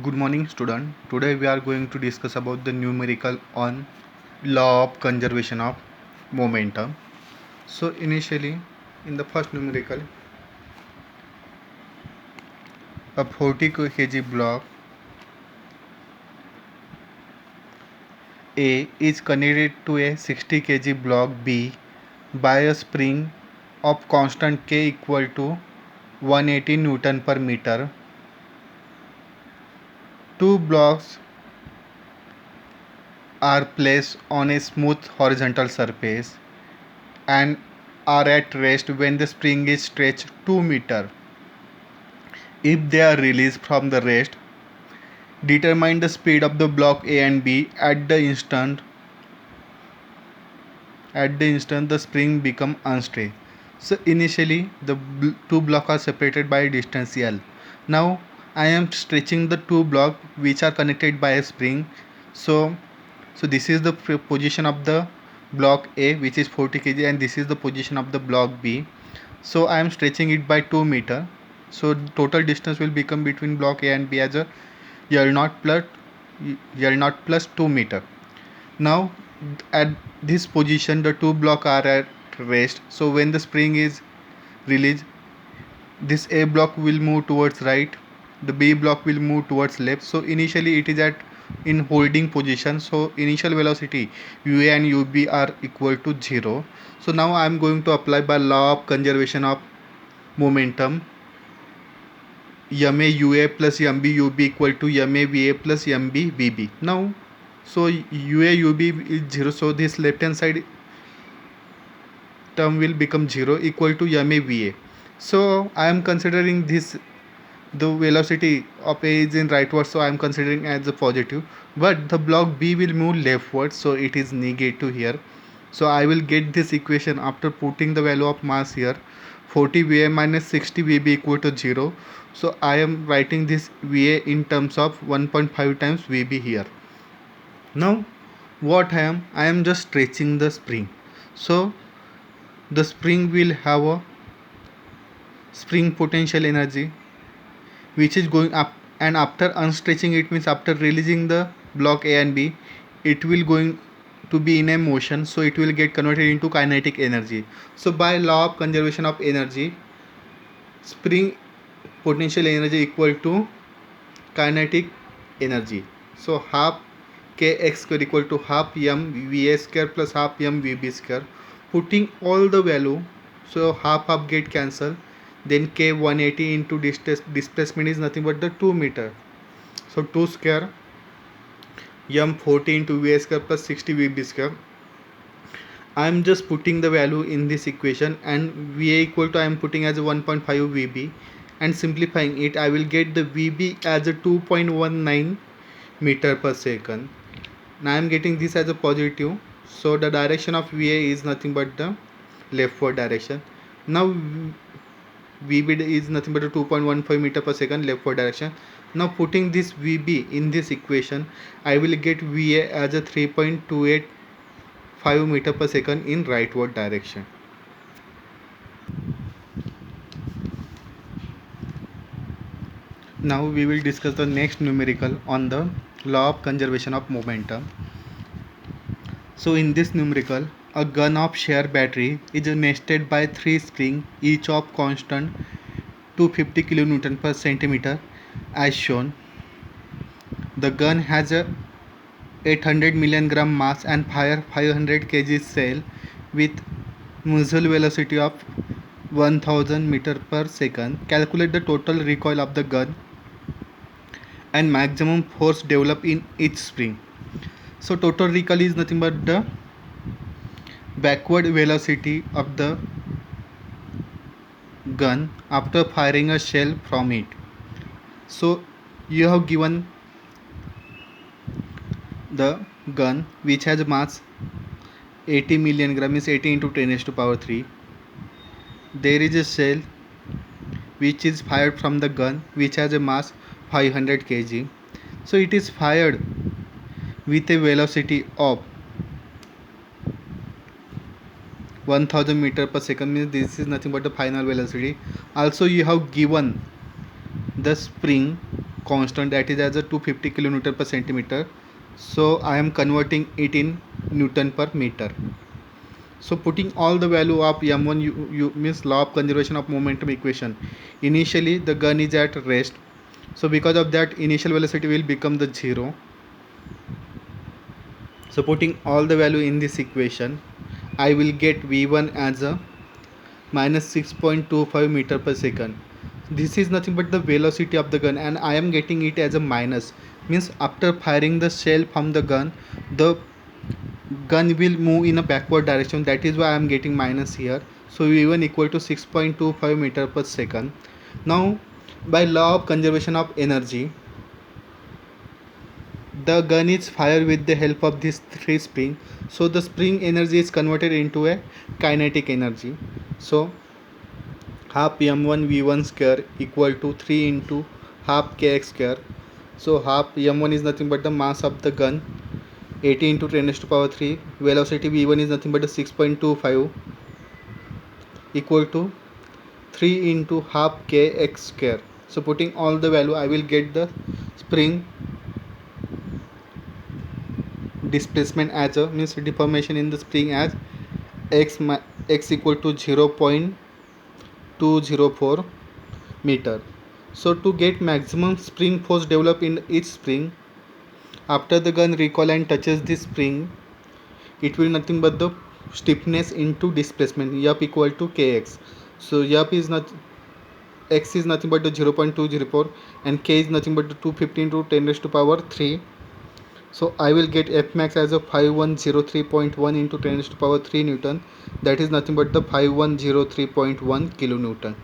Good morning, student. Today we are going to discuss about the numerical on law of conservation of momentum. So initially, in the first numerical, a 40 kg block A is connected to a 60 kg block B by a spring of constant K equal to 180 Newton per meter. Two blocks are placed on a smooth horizontal surface and are at rest when the spring is stretched 2 meter. If they are released from the rest, determine the speed of the block A and B at the instant the spring become unsteady. So initially the two blocks are separated by a distance L. Now I am stretching the two blocks which are connected by a spring. So this is the position of the block A, which is 40 kg, and this is the position of the block B. So I am stretching it by 2 meter. So total distance will become between block A and B as a L0 plus 2 meter. Now at this position the two blocks are at rest. So when the spring is released, this A block will move towards right, the B block will move towards left. So initially it is at in holding position. So initial velocity UA and UB are equal to 0. So now I am going to apply by law of conservation of momentum. MA UA plus MB UB equal to MA VA plus MB VB. Now so UA UB is 0, so this left hand side term will become 0 equal to MA VA. So I am considering this, the velocity of A is in rightward, so I am considering as a positive, but the block B will move leftward, so it is negative here. So I will get this equation after putting the value of mass here, 40 VA minus 60 VB equal to 0. So I am writing this VA in terms of 1.5 times VB here. Now what I am just stretching the spring. So the spring will have a spring potential energy which is going up, and after unstretching it means after releasing the block A and B, it will going to be in a motion, so it will get converted into kinetic energy. So by law of conservation of energy, spring potential energy equal to kinetic energy. So half kx square equal to half m va square plus half m vb square. Putting all the value, so half get cancelled, then k 180 into displacement is nothing but the 2 meter. So 2 square m 40 into va square plus 60 vb square. I am just putting the value in this equation, and va equal to I am putting as a 1.5 vb, and simplifying it I will get the vb as a 2.19 meter per second. Now I am getting this as a positive, so the direction of VA is nothing but the leftward direction. Now VB is nothing but a 2.15 meter per second leftward direction. Now putting this VB in this equation, I will get VA as a 3.285 meter per second in rightward direction. Now we will discuss the next numerical on the law of conservation of momentum. So in this numerical, a gun of shear battery is nested by 3 springs, each of constant 250 kN per centimeter as shown. The gun has a 800 million gram mass and fire 500 kg cell with muzzle velocity of 1000 meter per second. Calculate the total recoil of the gun and maximum force developed in each spring. So total recoil is nothing but the backward velocity of the gun after firing a shell from it. So you have given the gun which has mass 80 million gram, is 80 into 10 raised to power 3. There is a shell which is fired from the gun which has a mass 500 kg. So it is fired with a velocity of 1000 meter per second, means this is nothing but the final velocity. Also you have given the spring constant, that is as a 250 kilonewton per centimeter. So I am converting it in Newton per meter. So putting all the value of m1, you means law of conservation of momentum equation. Initially the gun is at rest, so because of that initial velocity will become the 0. So putting all the value in this equation, I will get v1 as a minus 6.25 meter per second. This is nothing but the velocity of the gun, and I am getting it as a minus, means after firing the shell from the the gun will move in a backward direction, that is why I am getting minus here. So v1 equal to 6.25 meter per second. Now by law of conservation of energy, the gun is fired with the help of this three spring, so the spring energy is converted into a kinetic energy. So half m1 v1 square equal to 3 into half kx square. So half m1 is nothing but the mass of the gun, 80 into 10 raised to power 3. Velocity v1 is nothing but the 6.25 equal to 3 into half kx square. So putting all the value, I will get the spring displacement as a, means deformation in the spring as x equal to 0.204 meter. So to get maximum spring force developed in each spring, after the gun recoil and touches this spring, it will nothing but the stiffness into displacement, F equal to kx. So F is not, x is nothing but the 0.204 and k is nothing but the 250 into 10 raised to power 3. So I will get F max as a 5103.1 into 10 raised to power 3 Newton, that is nothing but the 5103.1 kilonewton.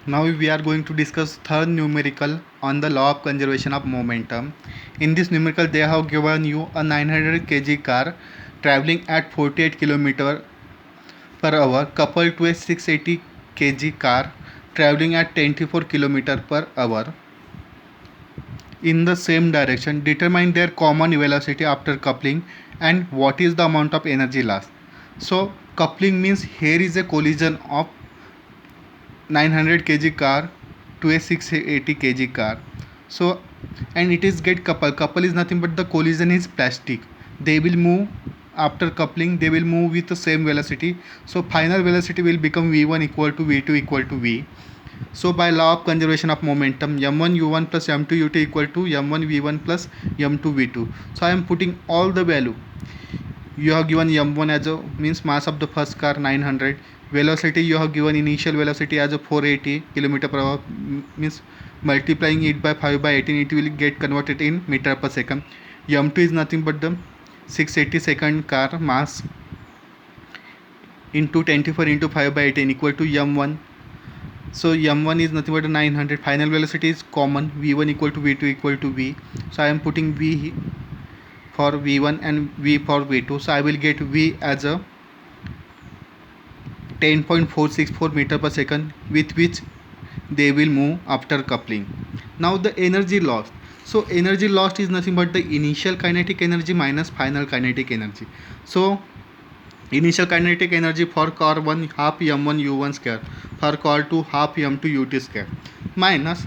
Now we are going to discuss third numerical on the law of conservation of momentum. In this numerical they have given you a 900 kg car traveling at 48 km per hour coupled to a 680 kg car traveling at 24 km per hour in the same direction. Determine their common velocity after coupling and what is the amount of energy lost. So coupling means here is a collision of 900 kg car to a 680 kg car. So and it is get couple is nothing but the collision is plastic, they will move after coupling, they will move with the same velocity. So final velocity will become v1 equal to v2 equal to v. So by law of conservation of momentum, m1 u1 plus m2 ut equal to m1 v1 plus m2 v2. So I am putting all the value. You have given m1 as a, means mass of the first car 900, velocity you have given initial velocity as a 480 km per hour, means multiplying it by 5 by 18 it will get converted in meter per second. m2 is nothing but the 680 second car mass into 24 into 5 by 18 equal to m1. So m1 is nothing but 900, final velocity is common, v1 equal to v2 equal to v. So I am putting v for v1 and v for v2. So I will get v as a 10.464 meter per second with which they will move after coupling. Now the energy lost. So energy lost is nothing but the initial kinetic energy minus final kinetic energy. So initial kinetic energy for car 1 half m1 u1 square, for car 2 half m2 ut square, minus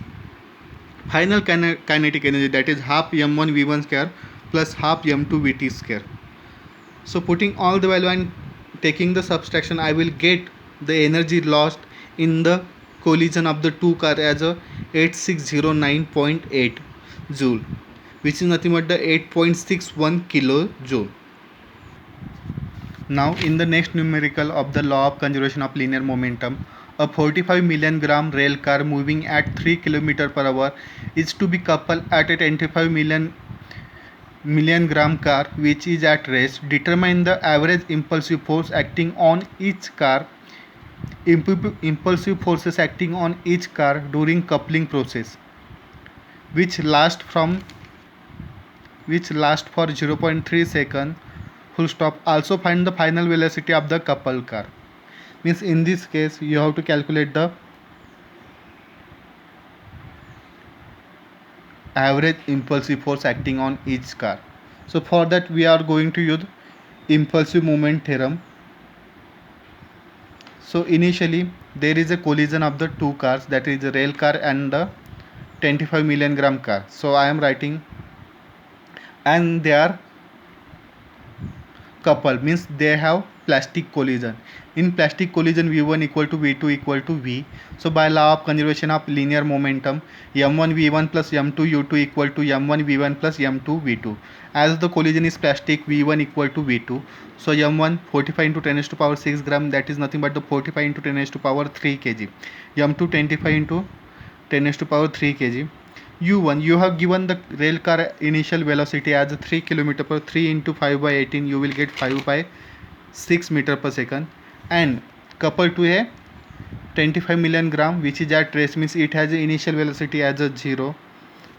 final kinetic energy, that is half m1 v1 square plus half m2 vt square. So putting all the value and taking the subtraction, I will get the energy lost in the collision of the two car as a 8609.8 joule, which is nothing but the 8.61 kilojoule. Now in the next numerical of the law of conservation of linear momentum, a 45 million gram rail car moving at 3 km per hour is to be coupled at a 25 million gram car which is at rest. Determine the average impulsive force acting on each car. Impulsive forces acting on each car during coupling process, which last for 0.3 second. Full stop. Also find the final velocity of the coupled car. Means in this case you have to calculate the average impulsive force acting on each car. So for that we are going to use impulsive moment theorem. So initially there is a collision of the two cars, that is a rail car and the 25 million gram car. So I am writing, and they are coupled, means they have plastic collision. In plastic collision, v1 equal to v2 equal to v. So by law of conservation of linear momentum, m1 v1 plus m2 u2 equal to m1 v1 plus m2 v2. As the collision is plastic, v1 equal to v2. So m1 45 into 10 raised to power 6 gram, that is nothing but the 45 into 10 raised to power 3 kg. m2 25 into 10 raised to power 3 kg. u1, you have given the rail car initial velocity as 3 km per 3 into 5 by 18, you will get 5 by 6 meter per second, and coupled to a 25 million gram which is at rest, means it has a initial velocity as a 0.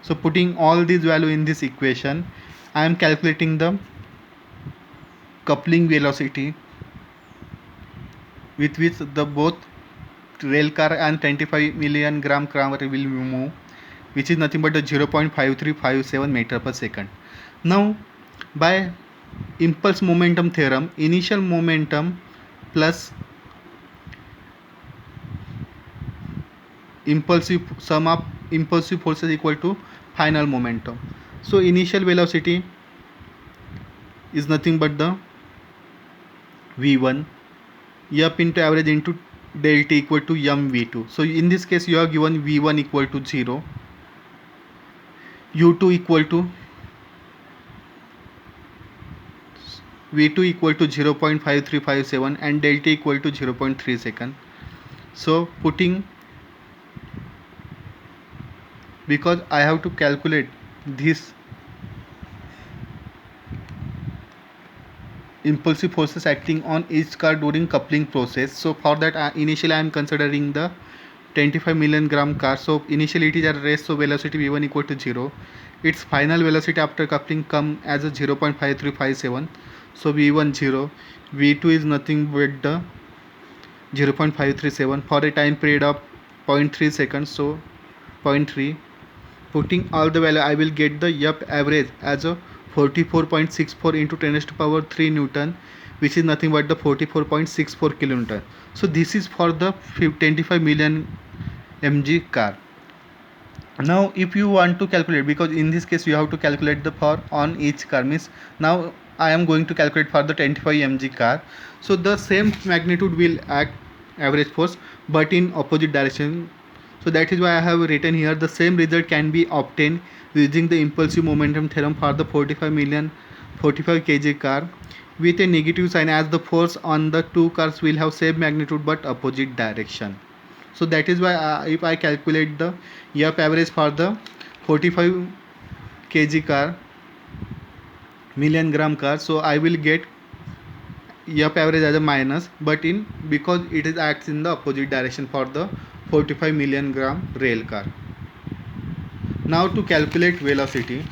So putting all these value in this equation, I am calculating the coupling velocity with which the both rail car and 25 million gram car will move, which is nothing but the 0.5357 meter per second. Now by impulse momentum theorem, initial momentum plus impulsive sum of impulsive forces equal to final momentum. So initial velocity is nothing but the v1 up into average into del t equal to mv2. So in this case you have given v1 equal to 0, u2 equal to v2 equal to 0.5357 and del t equal to 0.3 second. So putting, because I have to calculate this impulsive forces acting on each car during coupling process. So for that initially I am considering the 25 million gram car. So initially it is at rest, so velocity v1 equal to 0. Its final velocity after coupling come as a 0.5357. So v1 0, v2 is nothing but the 0.537 for a time period of 0.3 seconds. So 0.3, putting all the value I will get the yup average as a 44.64 into 10 raised to power 3 Newton, which is nothing but the 44.64 kilonewton. So this is for the 25 million mg car. Now if you want to calculate, because in this case you have to calculate the for on each car, means now I am going to calculate for the 25 mg car. So the same magnitude will act average force but in opposite direction. So that is why I have written here the same result can be obtained using the impulsive momentum theorem for the 45 kg car with a negative sign, as the force on the two cars will have same magnitude but opposite direction. So that is why if I calculate the yup average for the 45 kg car, million gram car, so I will get yup average as a minus, but in because it is acts in the opposite direction for the 45 million gram rail car. Now to calculate velocity,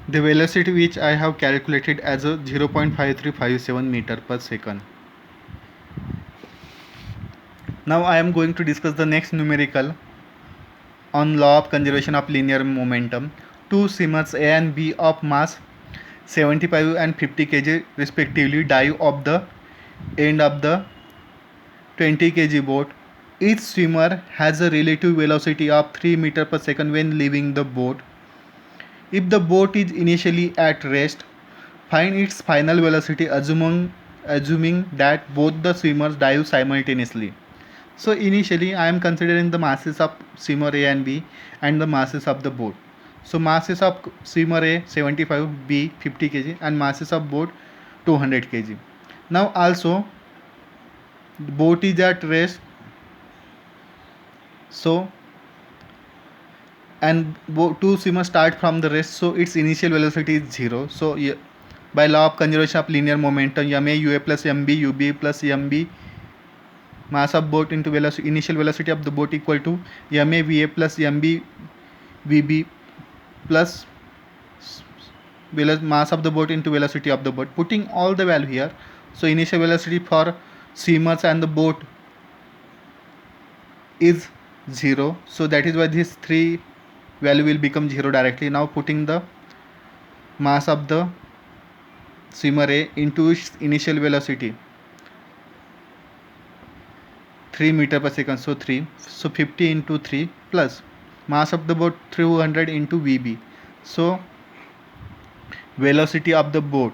the velocity which I have calculated as a 0.5357 meter per second. Now I am going to discuss the next numerical on law of conservation of linear momentum. Two swimmers A and B of mass 75 and 50 kg respectively dive off the end of the 20 kg boat. Each swimmer has a relative velocity of 3 meter per second when leaving the boat. If the boat is initially at rest, find its final velocity assuming that both the swimmers dive simultaneously. So initially I am considering the masses of swimmer A and B and the masses of the boat. So masses of swimmer A 75, B 50 kg and masses of boat 200 kg. Now also the boat is at rest, so and two swimmers start from the rest, so its initial velocity is 0. So by law of conservation of linear momentum, ma ua plus mb ub plus mb mass of boat into velocity, initial velocity of the boat equal to ma va plus mb vb plus mass of the boat into velocity of the boat. Putting all the value here, so initial velocity for swimmers and the boat is 0, so that is why this 3 value will become 0 directly. Now putting the mass of the swimmer A into its initial velocity 3 meter per second, so 3, so 50 into 3 plus mass of the boat 300 into VB. So velocity of the boat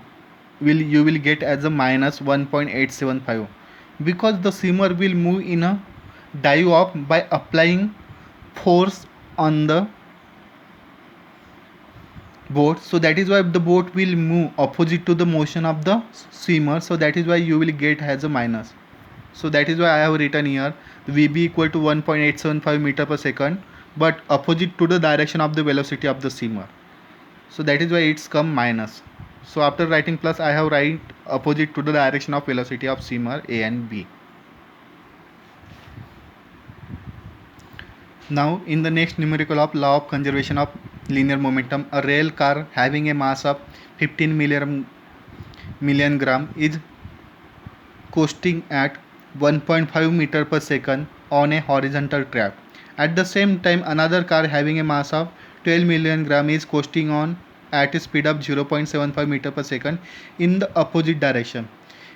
you will get as a minus 1.875, because the swimmer will move in a dive off by applying force on the boat, so that is why the boat will move opposite to the motion of the swimmer, so that is why you will get as a minus. So that is why I have written here VB equal to 1.875 meter per second, but opposite to the direction of the velocity of the swimmer, so that is why it's come minus. So after writing plus, I have write opposite to the direction of velocity of swimmer A and B. Now in the next numerical of law of conservation of linear momentum, a rail car having a mass of 15 million gram is coasting at 1.5 meter per second on a horizontal track. At the same time, another car having a mass of 12 million gram is coasting on at a speed of 0.75 meter per second in the opposite direction.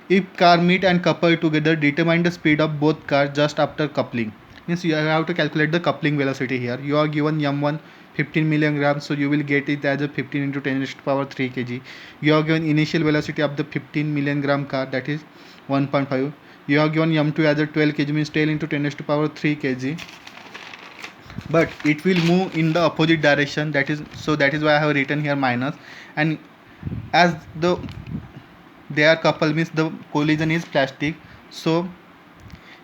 If car meet and couple together, determine the speed of both cars just after coupling. Means you have to calculate the coupling velocity here. You are given m1 15 million grams, so you will get it as a 15 into 10 raised to power 3 kg. You are given initial velocity of the 15 million gram car, that is 1.5. You are given m2 as a 12 kg, means 12 into 10 raised to power 3 kg. But it will move in the opposite direction, that is, so that is why I have written here minus. And as they are coupled, means the collision is plastic, so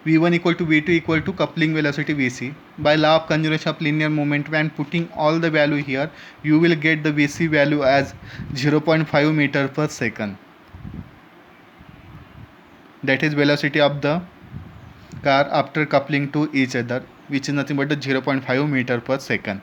V1 equal to V2 equal to coupling velocity Vc. By law of conservation of linear momentum and putting all the value here, you will get the Vc value as 0.5 meter per second. That is velocity of the car after coupling to each other, which is nothing but the 0.5 meter per second.